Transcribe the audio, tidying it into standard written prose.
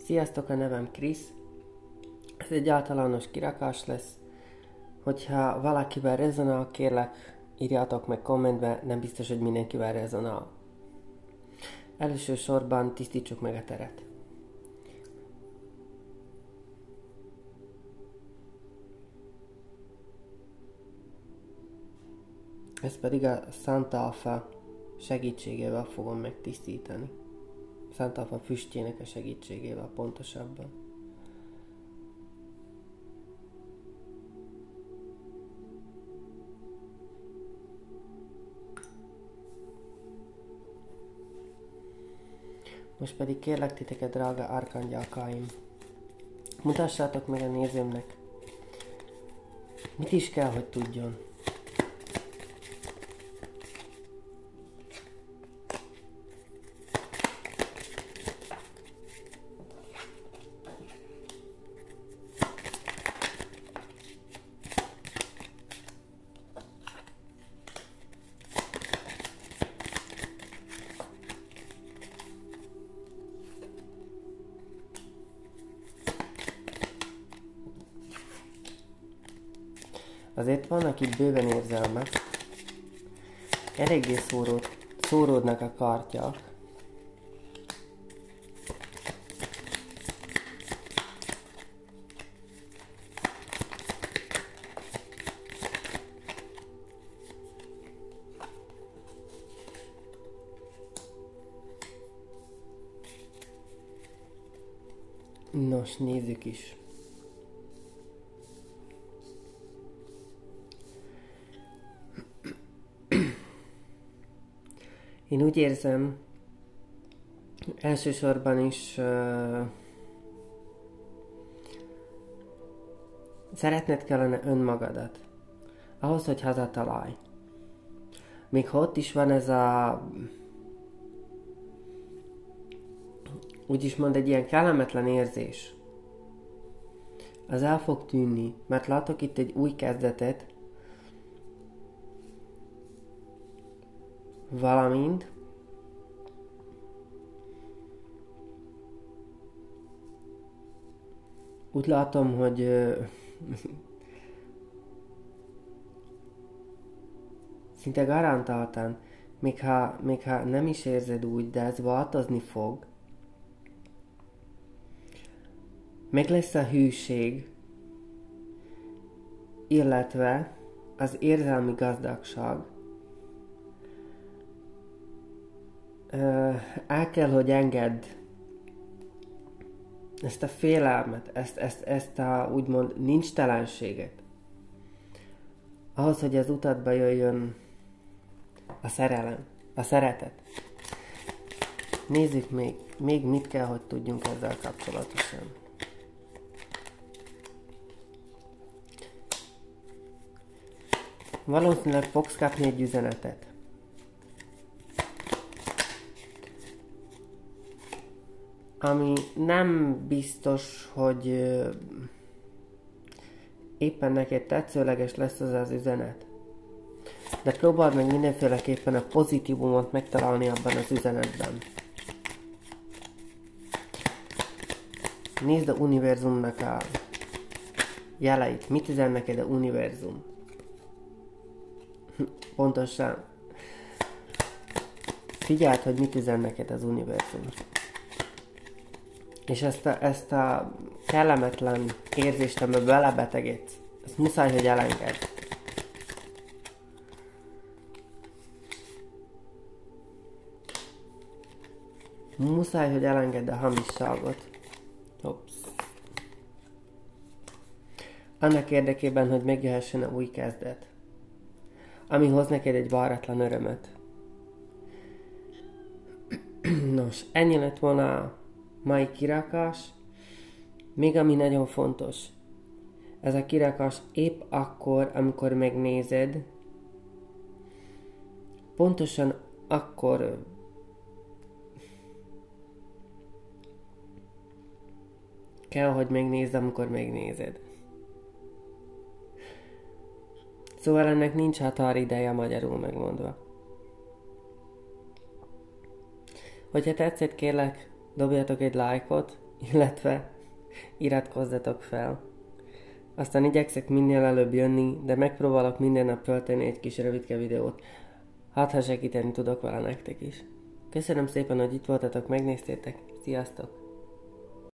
Sziasztok, a nevem Krisz. Ez egy általános kirakás lesz. Hogyha valakivel rezonál, kérlek, írjátok meg kommentbe, nem biztos, hogy mindenkivel rezonál. Elsősorban tisztítsuk meg a teret. Ezt pedig a Santa Alpha segítségével fogom megtisztítani. Santa Alpha füstjének a segítségével pontosabban. Most pedig kérlek titeket, drága arkangyalkáim, mutassátok meg a nézőmnek, mit is kell, hogy tudjon. Azért vannak itt bőven érzelmek, eléggé szóródnak a kártyák. Nos, nézzük is. Én úgy érzem, elsősorban is szeretned kellene önmagadat, ahhoz, hogy hazatalálj. Még ha ott is van ez a, úgyis mond, egy ilyen kellemetlen érzés, az el fog tűnni, mert látok itt egy új kezdetet, valamint úgy látom, hogy szinte garantáltan, még ha nem is érzed úgy, de ez változni fog. Meg lesz a hűség, illetve az érzelmi gazdagság. El kell, hogy engedd ezt a félelmet, ezt a úgymond nincstelenséget. Ahhoz, hogy az utadba jöjjön a szerelem, a szeretet. Nézzük még mit kell, hogy tudjunk ezzel kapcsolatosan. Valószínűleg fogsz kapni egy üzenetet. Ami nem biztos, hogy éppen neked tetszőleges lesz az üzenet. De próbáld meg mindenféleképpen a pozitívumot megtalálni abban az üzenetben. Nézd a univerzumnak a jeleit. Mit üzen neked a univerzum? Pontosan. Figyeld, hogy mit üzen neked az univerzum. És ezt a kellemetlen érzést, amiben belebetegedsz, ezt muszáj, hogy elengedd. Muszáj, hogy elengedd a hamisságot. Annak érdekében, hogy megjöhessen a új kezdet, ami hoz neked egy váratlan örömöt. Nos, ennyi lett volna a mai kirakás. Még ami nagyon fontos, ez a kirakás épp akkor, amikor megnézed, pontosan akkor kell, hogy megnézd, amikor megnézed. Szóval ennek nincs határideje, magyarul megmondva. Hogyha tetszett, kérlek, dobjatok egy lájkot, illetve iratkozzatok fel. Aztán igyekszek minél előbb jönni, de megpróbálok minden nap tölteni egy kis rövidke videót. Hát, ha segíteni tudok vele nektek is. Köszönöm szépen, hogy itt voltatok, megnéztétek. Sziasztok!